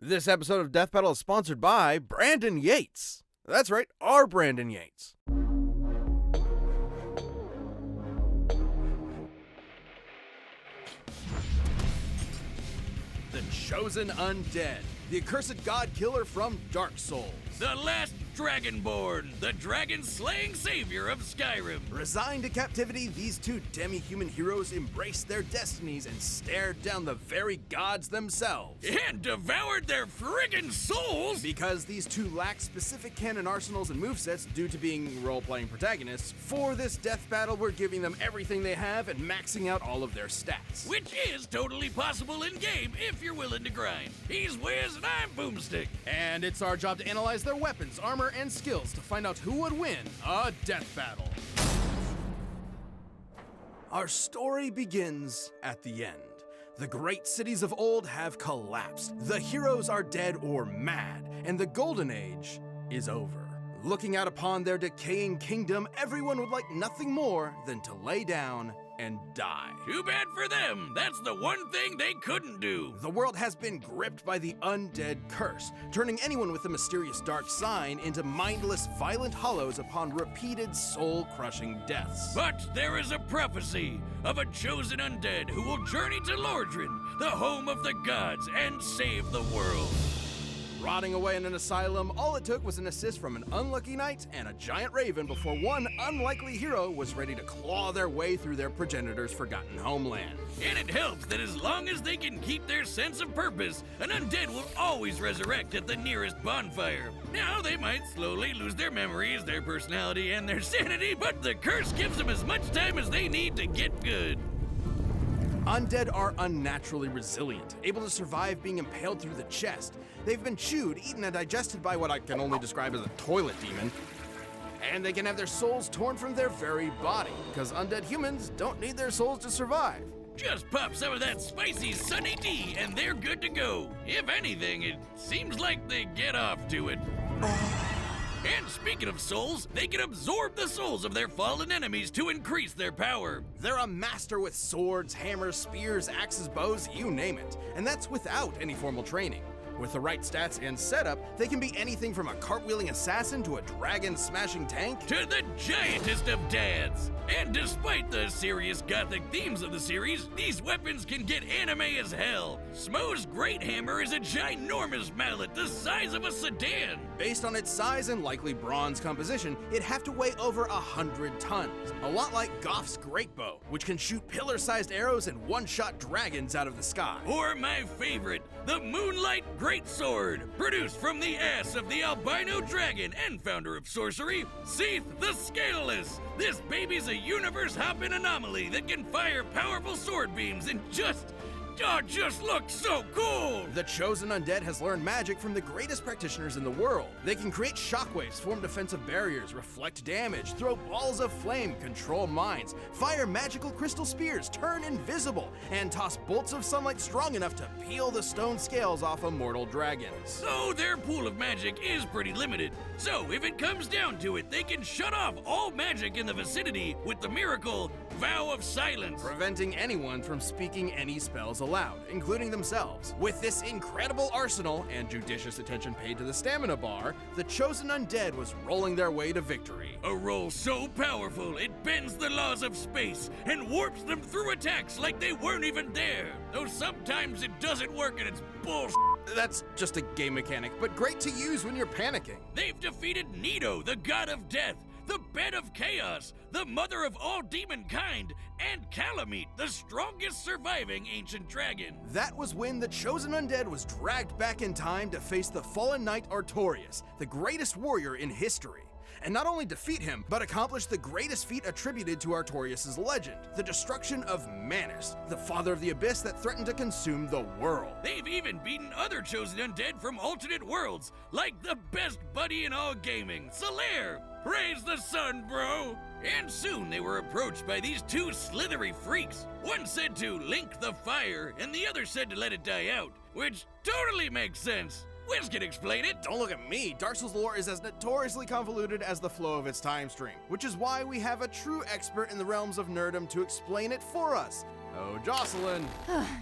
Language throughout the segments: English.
This episode of Death Battle is sponsored by Brandon Yates. That's right, our Brandon Yates. The Chosen Undead, the accursed god killer from Dark Souls. The last Dragonborn, the dragon-slaying savior of Skyrim. Resigned to captivity, these two demi-human heroes embraced their destinies and stared down the very gods themselves. And devoured their friggin' souls! Because these two lack specific canon arsenals and movesets due to being role-playing protagonists, for this death battle we're giving them everything they have and maxing out all of their stats. Which is totally possible in-game if you're willing to grind. He's Wiz and I'm Boomstick. And it's our job to analyze their weapons, armor, and skills to find out who would win a death battle. Our story begins at the end. The great cities of old have collapsed. The heroes are dead or mad, and the Golden Age is over. Looking out upon their decaying kingdom, everyone would like nothing more than to lay down and die. Too bad for them. That's the one thing they couldn't do. The world has been gripped by the undead curse, turning anyone with a mysterious dark sign into mindless, violent hollows upon repeated soul-crushing deaths. But there is a prophecy of a chosen undead who will journey to Lordran, the home of the gods, and save the world. Rotting away in an asylum, all it took was an assist from an unlucky knight and a giant raven before one unlikely hero was ready to claw their way through their progenitor's forgotten homeland. And it helps that as long as they can keep their sense of purpose, an undead will always resurrect at the nearest bonfire. Now, they might slowly lose their memories, their personality, and their sanity, but the curse gives them as much time as they need to get good. Undead are unnaturally resilient, able to survive being impaled through the chest. They've been chewed, eaten, and digested by what I can only describe as a toilet demon. And they can have their souls torn from their very body, because undead humans don't need their souls to survive. Just pop some of that spicy Sunny D and they're good to go. If anything, it seems like they get off to it. And speaking of souls, they can absorb the souls of their fallen enemies to increase their power. They're a master with swords, hammers, spears, axes, bows, you name it. And that's without any formal training. With the right stats and setup, they can be anything from a cartwheeling assassin to a dragon-smashing tank. To the giantest of dads! And despite the serious gothic themes of the series, these weapons can get anime as hell. Smo's Great Hammer is a ginormous mallet the size of a sedan. Based on its size and likely bronze composition, it'd have to weigh over 100 tons. A lot like Goff's Great Bow, which can shoot pillar-sized arrows and one-shot dragons out of the sky. Or my favorite, the Moonlight Great Sword, produced from the ass of the albino dragon and founder of sorcery, Seath the Scaleless. This baby's a universe-hopping anomaly that can fire powerful sword beams and just looks so cool! The Chosen Undead has learned magic from the greatest practitioners in the world. They can create shockwaves, form defensive barriers, reflect damage, throw balls of flame, control mines, fire magical crystal spears, turn invisible, and toss bolts of sunlight strong enough to peel the stone scales off of mortal dragons. So their pool of magic is pretty limited. So if it comes down to it, they can shut off all magic in the vicinity with the miracle Vow of Silence, preventing anyone from speaking any spells aloud, including themselves. With this incredible arsenal and judicious attention paid to the stamina bar, the Chosen Undead was rolling their way to victory. A roll so powerful it bends the laws of space and warps them through attacks like they weren't even there. Though sometimes it doesn't work and it's bullshit. That's just a game mechanic, but great to use when you're panicking. They've defeated Nido, the god of death, the bed of chaos, the mother of all demonkind, and Calamite, the strongest surviving ancient dragon. That was when the Chosen Undead was dragged back in time to face the fallen knight Artorias, the greatest warrior in history. And not only defeat him, but accomplish the greatest feat attributed to Artorias' legend, the destruction of Manus, the father of the abyss that threatened to consume the world. They've even beaten other Chosen Undead from alternate worlds, like the best buddy in all gaming, Solaire. Praise the sun, bro! And soon they were approached by these two slithery freaks. One said to link the fire, and the other said to let it die out, which totally makes sense. Wiz can explain it. Don't look at me. Dark Souls lore is as notoriously convoluted as the flow of its time stream, which is why we have a true expert in the realms of nerdom to explain it for us. Oh, Jocelyn.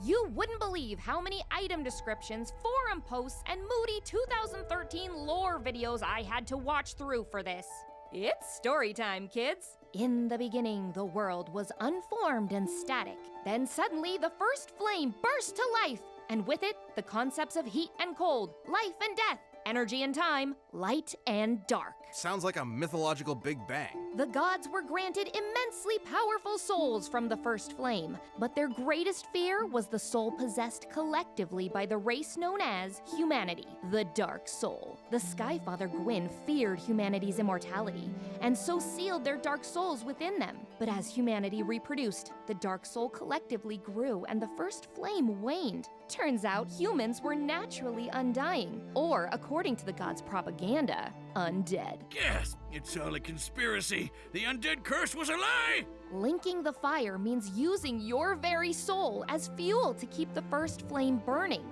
You wouldn't believe how many item descriptions, forum posts, and moody 2013 lore videos I had to watch through for this. It's story time, kids. In the beginning, the world was unformed and static. Then suddenly, the first flame burst to life, and with it, the concepts of heat and cold, life and death, energy and time, light and dark. Sounds like a mythological Big Bang. The gods were granted immensely powerful souls from the first flame, but their greatest fear was the soul possessed collectively by the race known as humanity, the Dark Soul. The Skyfather Gwyn feared humanity's immortality, and so sealed their dark souls within them. But as humanity reproduced, the Dark Soul collectively grew and the first flame waned. Turns out humans were naturally undying, or according to the gods' propaganda, undead. Gasp! It's all a conspiracy. The undead curse was a lie! Linking the fire means using your very soul as fuel to keep the first flame burning.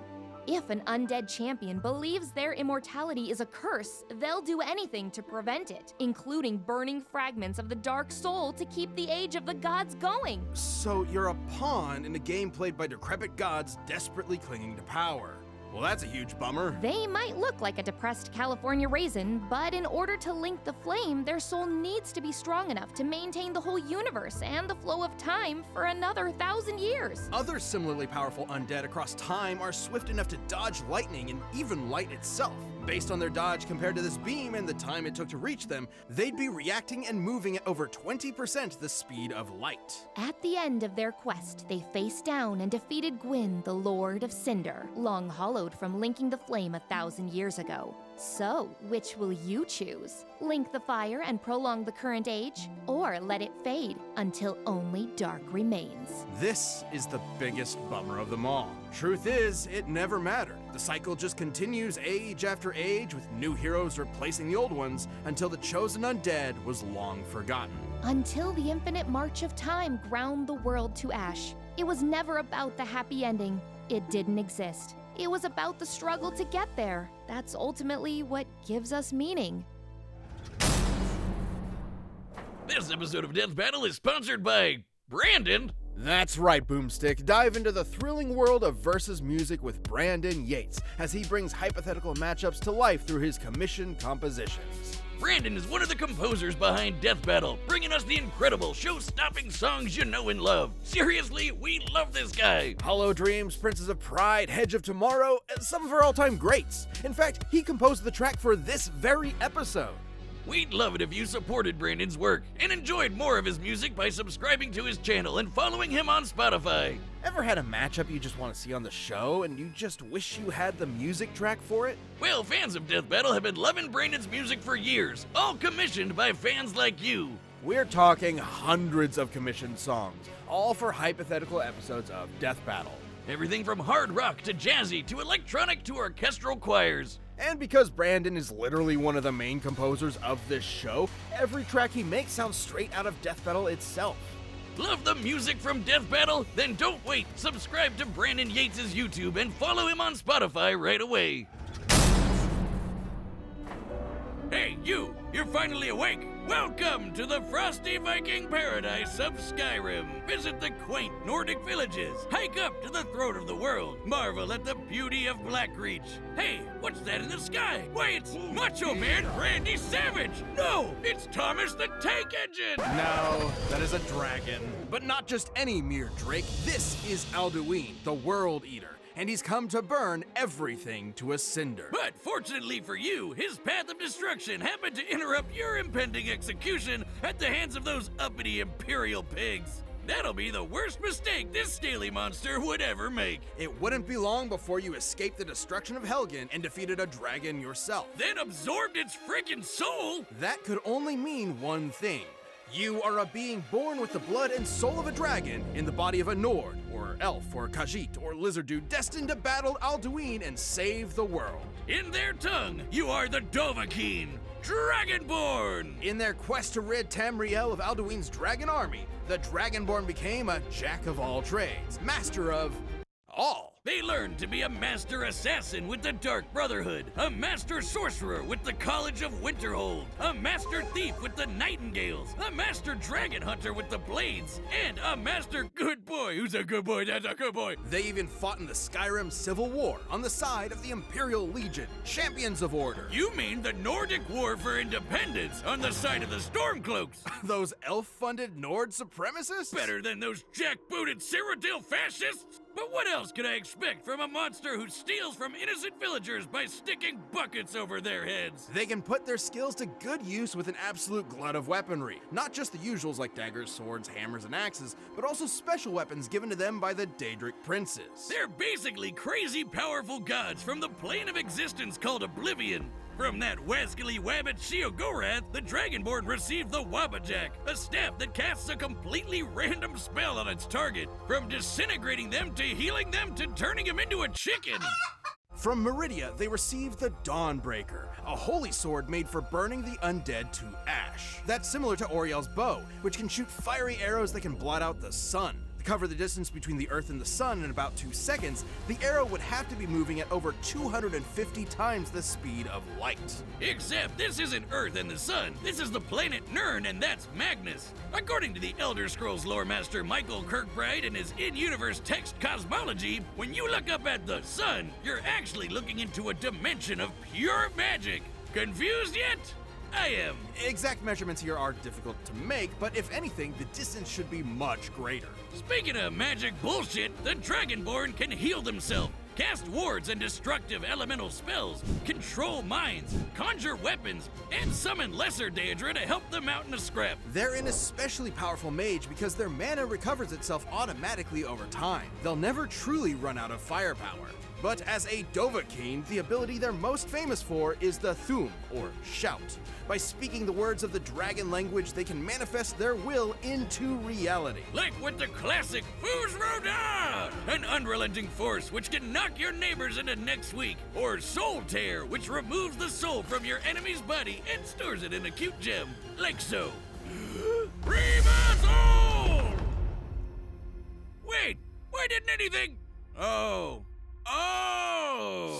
If an undead champion believes their immortality is a curse, they'll do anything to prevent it, including burning fragments of the Dark Soul to keep the Age of the Gods going. So you're a pawn in a game played by decrepit gods desperately clinging to power. Well, that's a huge bummer. They might look like a depressed California raisin, but in order to link the flame, their soul needs to be strong enough to maintain the whole universe and the flow of time for another 1,000 years. Other similarly powerful undead across time are swift enough to dodge lightning and even light itself. Based on their dodge compared to this beam and the time it took to reach them, they'd be reacting and moving at over 20% the speed of light. At the end of their quest, they faced down and defeated Gwyn, the Lord of Cinder, long hollowed from linking the flame 1,000 years ago. So, which will you choose? Link the fire and prolong the current age, or let it fade until only dark remains? This is the biggest bummer of them all. Truth is, it never mattered. The cycle just continues age after age, with new heroes replacing the old ones, until the chosen undead was long forgotten. Until the infinite march of time ground the world to ash. It was never about the happy ending. It didn't exist. It was about the struggle to get there. That's ultimately what gives us meaning. This episode of Death Battle is sponsored by Brandon. That's right, Boomstick. Dive into the thrilling world of versus music with Brandon Yates as he brings hypothetical matchups to life through his commissioned compositions. Brandon is one of the composers behind Death Battle, bringing us the incredible, show-stopping songs you know and love. Seriously, we love this guy. Hollow Dreams, Princes of Pride, Hedge of Tomorrow, and some of our all-time greats. In fact, he composed the track for this very episode. We'd love it if you supported Brandon's work and enjoyed more of his music by subscribing to his channel and following him on Spotify. Ever had a matchup you just want to see on the show and you just wish you had the music track for it? Well, fans of Death Battle have been loving Brandon's music for years, all commissioned by fans like you. We're talking hundreds of commissioned songs, all for hypothetical episodes of Death Battle. Everything from hard rock to jazzy to electronic to orchestral choirs. And because Brandon is literally one of the main composers of this show, every track he makes sounds straight out of Death Battle itself. Love the music from Death Battle? Then don't wait. Subscribe to Brandon Yates' YouTube and follow him on Spotify right away. Hey, you! You're finally awake! Welcome to the frosty Viking paradise of Skyrim. Visit the quaint Nordic villages. Hike up to the throat of the world. Marvel at the beauty of Blackreach. Hey, what's that in the sky? Why, it's Macho Man Randy Savage! No, it's Thomas the Tank Engine! No, that is a dragon. But not just any mere drake. This is Alduin, the World Eater. And he's come to burn everything to a cinder. But fortunately for you, his path of destruction happened to interrupt your impending execution at the hands of those uppity Imperial pigs. That'll be the worst mistake this Staley monster would ever make. It wouldn't be long before you escaped the destruction of Helgen and defeated a dragon yourself. Then absorbed its freaking soul? That could only mean one thing. You are a being born with the blood and soul of a dragon in the body of a Nord, or elf, or Khajiit, or lizard dude destined to battle Alduin and save the world. In their tongue, you are the Dovahkiin, Dragonborn! In their quest to rid Tamriel of Alduin's dragon army, the Dragonborn became a jack of all trades, master of all. They learned to be a master assassin with the Dark Brotherhood, a master sorcerer with the College of Winterhold, a master thief with the Nightingales, a master dragon hunter with the Blades, and a master good boy. Who's a good boy? That's a good boy. They even fought in the Skyrim Civil War on the side of the Imperial Legion, champions of order. You mean the Nordic War for Independence on the side of the Stormcloaks? Those elf-funded Nord supremacists? Better than those jackbooted Cyrodiil fascists? But what else could I expect from a monster who steals from innocent villagers by sticking buckets over their heads? They can put their skills to good use with an absolute glut of weaponry. Not just the usuals like daggers, swords, hammers, and axes, but also special weapons given to them by the Daedric princes. They're basically crazy powerful gods from the plane of existence called Oblivion. From that wascally wabbit Sheogorath, the Dragonborn received the Wabbajack, a staff that casts a completely random spell on its target, from disintegrating them to healing them to turning them into a chicken. From Meridia, they received the Dawnbreaker, a holy sword made for burning the undead to ash. That's similar to Oriel's bow, which can shoot fiery arrows that can blot out the sun. To cover the distance between the Earth and the Sun in about 2 seconds, the arrow would have to be moving at over 250 times the speed of light. Except this isn't Earth and the Sun. This is the planet Nirn, and that's Magnus. According to the Elder Scrolls lore master Michael Kirkbride and his in-universe text cosmology, when you look up at the Sun, you're actually looking into a dimension of pure magic. Confused yet? I am. Exact measurements here are difficult to make, but if anything, the distance should be much greater. Speaking of magic bullshit, the Dragonborn can heal themselves, cast wards and destructive elemental spells, control minds, conjure weapons, and summon lesser Daedra to help them out in a scrap. They're an especially powerful mage because their mana recovers itself automatically over time. They'll never truly run out of firepower. But as a Dovahkiin, the ability they're most famous for is the Thum, or Shout. By speaking the words of the dragon language, they can manifest their will into reality. Like with the classic Fus Ro Dah, an unrelenting force which can knock your neighbors into next week, or Soul Tear, which removes the soul from your enemy's body and stores it in a cute gem, like so. Riva Soul! Wait, why didn't anything? Oh.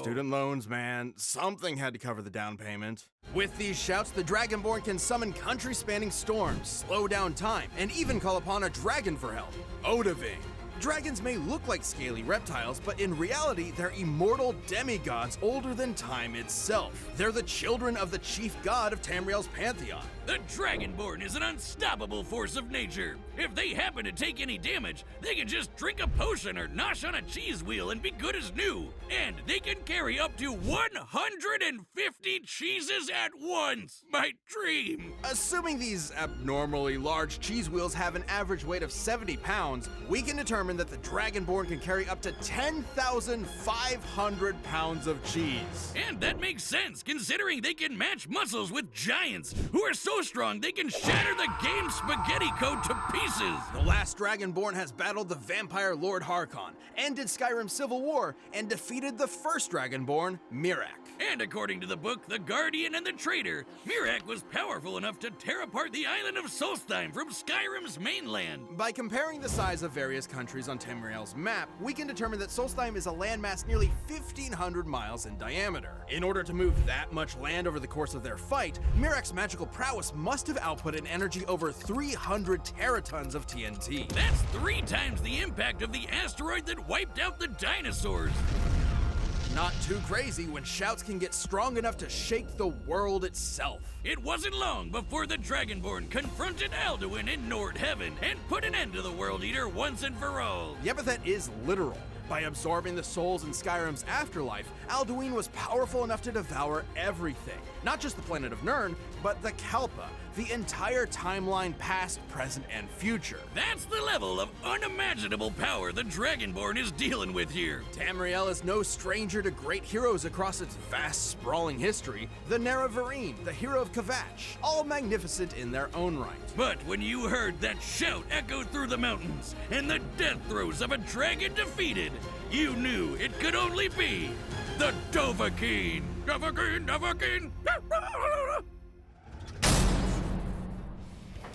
Student loans, man. Something had to cover the down payment. With these shouts, the Dragonborn can summon country-spanning storms, slow down time, and even call upon a dragon for help, Odahviing. Dragons may look like scaly reptiles, but in reality, they're immortal demigods older than time itself. They're the children of the chief god of Tamriel's pantheon. The Dragonborn is an unstoppable force of nature. If they happen to take any damage, they can just drink a potion or nosh on a cheese wheel and be good as new. And they can carry up to 150 cheeses at once. My dream. Assuming these abnormally large cheese wheels have an average weight of 70 pounds, we can determine that the Dragonborn can carry up to 10,500 pounds of cheese. And that makes sense, considering they can match muscles with giants, who are so strong they can shatter the game's spaghetti code to pieces. The last Dragonborn has battled the vampire Lord Harkon, ended Skyrim Civil War, and defeated the first Dragonborn, Miraak. And according to the book The Guardian and the Traitor, Miraak was powerful enough to tear apart the island of Solstheim from Skyrim's mainland. By comparing the size of various countries on Tamriel's map, we can determine that Solstheim is a landmass nearly 1,500 miles in diameter. In order to move that much land over the course of their fight, Miraak's magical prowess must have output an energy over 300 teratons of TNT. That's 3 times the impact of the asteroid that wiped out the dinosaurs. Not too crazy when shouts can get strong enough to shake the world itself. It wasn't long before the Dragonborn confronted Alduin in Nord Heaven and put an end to the World Eater once and for all. The epithet is literal. By absorbing the souls in Skyrim's afterlife, Alduin was powerful enough to devour everything. Not just the planet of Nirn, but the Kalpa, the entire timeline past, present, and future. That's the level of unimaginable power the Dragonborn is dealing with here. Tamriel is no stranger to great heroes across its vast, sprawling history. The Nerevarine, the hero of Kvatch, all magnificent in their own right. But when you heard that shout echo through the mountains and the death throes of a dragon defeated, you knew it could only be the Dovahkiin. Dovahkiin, Dovahkiin.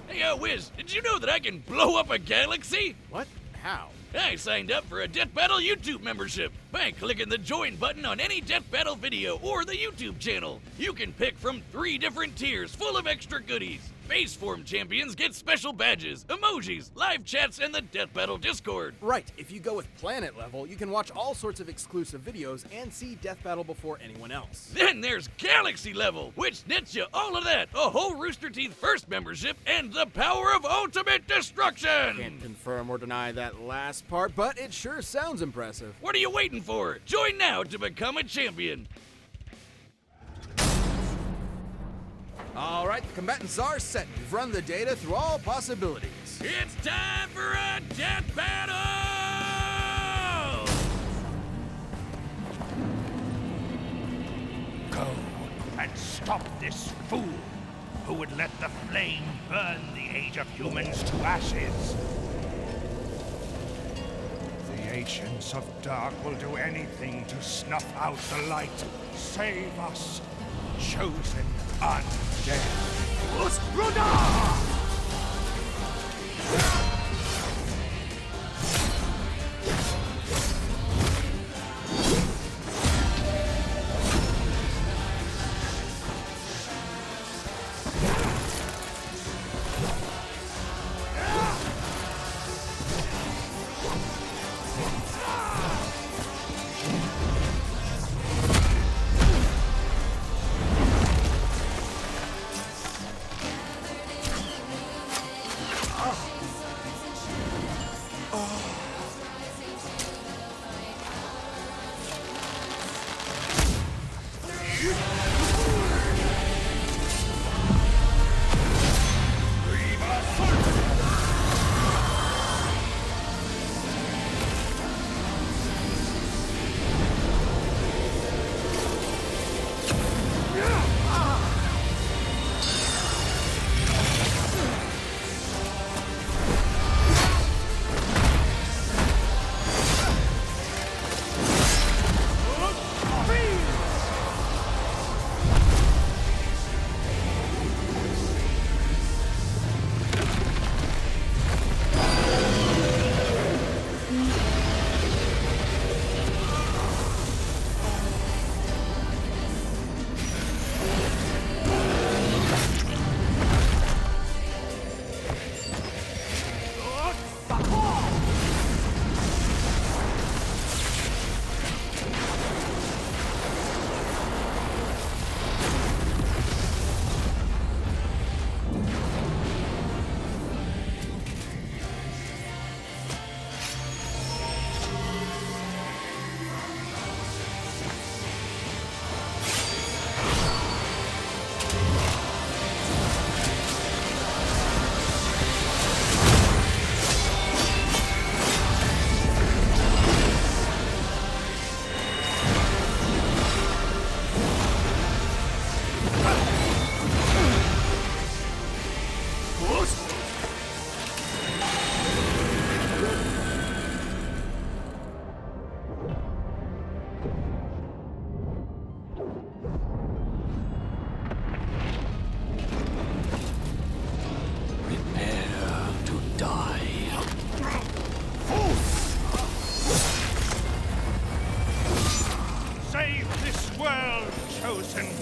Hey, Wiz, did you know that I can blow up a galaxy? What? How? I signed up for a Death Battle YouTube membership by clicking the join button on any Death Battle video or the YouTube channel. You can pick from 3 different tiers full of extra goodies. Base form champions get special badges, emojis, live chats, and the Death Battle Discord. Right, if you go with Planet level, you can watch all sorts of exclusive videos and see Death Battle before anyone else. Then there's Galaxy level, which nets you all of that, a whole Rooster Teeth First membership, and the power of ultimate destruction! Can't confirm or deny that last part, but it sure sounds impressive. What are you waiting for? Join now to become a champion. All right, the combatants are set. We've run the data through all possibilities. It's time for a death battle! Go and stop this fool who would let the flame burn the Age of Humans to ashes. The Ancients of Dark will do anything to snuff out the light. Save us, chosen undead. Usruda!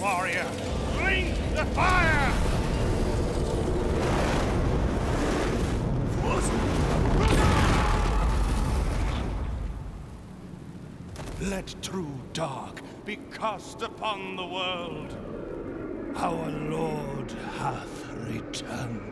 warrior! Blink the fire! Let true dark be cast upon the world. Our Lord hath returned.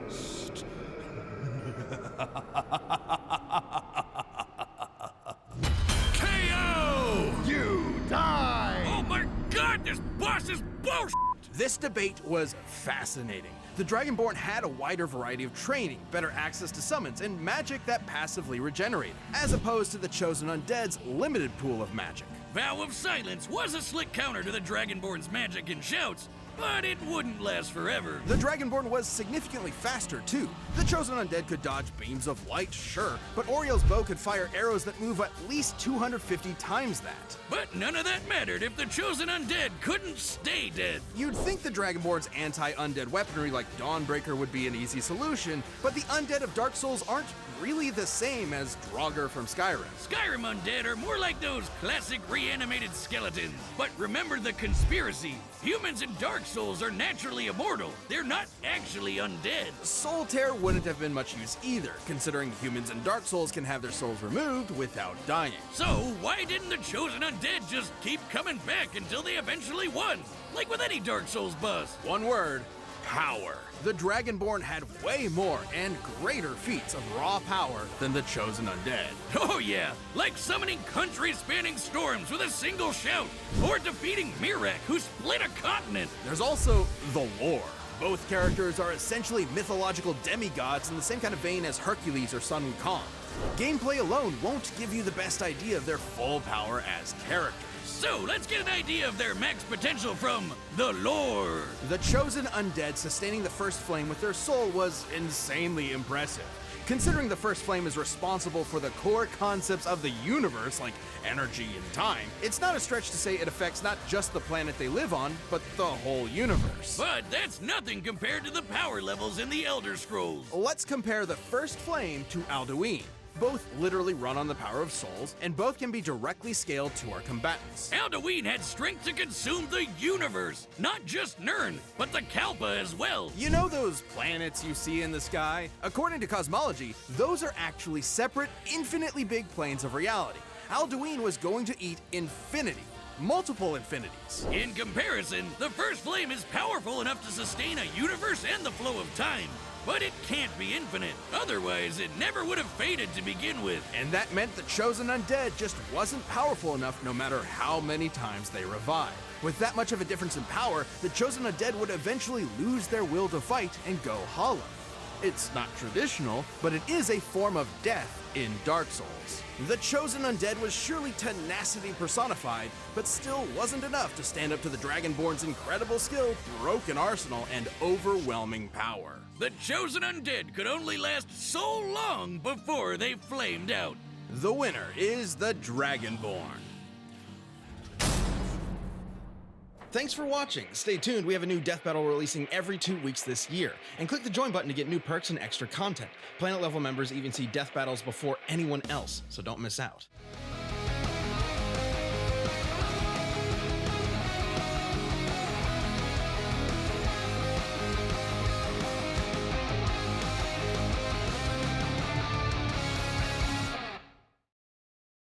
KO! You die! Oh my god, this boss is bullshit! This debate was fascinating. The Dragonborn had a wider variety of training, better access to summons, and magic that passively regenerated, as opposed to the Chosen Undead's limited pool of magic. Vow of Silence was a slick counter to the Dragonborn's magic and shouts, but it wouldn't last forever. The Dragonborn was significantly faster, too. The Chosen Undead could dodge beams of light, sure, but Oriel's bow could fire arrows that move at least 250 times that. But none of that mattered if the Chosen Undead couldn't stay dead. You'd think the Dragonborn's anti-undead weaponry like Dawnbreaker would be an easy solution, but the undead of Dark Souls aren't really the same as Draugr from Skyrim. Skyrim undead are more like those classic reanimated skeletons. But remember the conspiracy. Humans in Dark Souls are naturally immortal. They're not actually undead. Soul Tear wouldn't have been much use either, considering humans in Dark Souls can have their souls removed without dying. So why didn't the Chosen Undead just keep coming back until they eventually won? Like with any Dark Souls boss. One word: power. The Dragonborn had way more and greater feats of raw power than the Chosen Undead. Oh yeah, like summoning country-spanning storms with a single shout, or defeating Miraak, who split a continent. There's also the lore. Both characters are essentially mythological demigods in the same kind of vein as Hercules or Sun Wukong. Gameplay alone won't give you the best idea of their full power as characters. So let's get an idea of their max potential from the lore. The Chosen Undead sustaining the First Flame with their soul was insanely impressive. Considering the First Flame is responsible for the core concepts of the universe, like energy and time, it's not a stretch to say it affects not just the planet they live on, but the whole universe. But that's nothing compared to the power levels in the Elder Scrolls. Let's compare the First Flame to Alduin. Both literally run on the power of souls, and both can be directly scaled to our combatants. Alduin had strength to consume the universe, not just Nirn, but the Kalpa as well. You know those planets you see in the sky? According to cosmology, those are actually separate, infinitely big planes of reality. Alduin was going to eat infinity. Multiple infinities. In comparison, the First Flame is powerful enough to sustain a universe and the flow of time. But it can't be infinite, otherwise it never would have faded to begin with. And that meant the Chosen Undead just wasn't powerful enough no matter how many times they revived. With that much of a difference in power, the Chosen Undead would eventually lose their will to fight and go hollow. It's not traditional, but it is a form of death in Dark Souls. The Chosen Undead was surely tenacity personified, but still wasn't enough to stand up to the Dragonborn's incredible skill, broken arsenal, and overwhelming power. The Chosen Undead could only last so long before they flamed out. The winner is the Dragonborn. Thanks for watching. Stay tuned, we have a new Death Battle releasing every 2 weeks this year. And click the join button to get new perks and extra content. Planet level members even see Death Battles before anyone else, so don't miss out.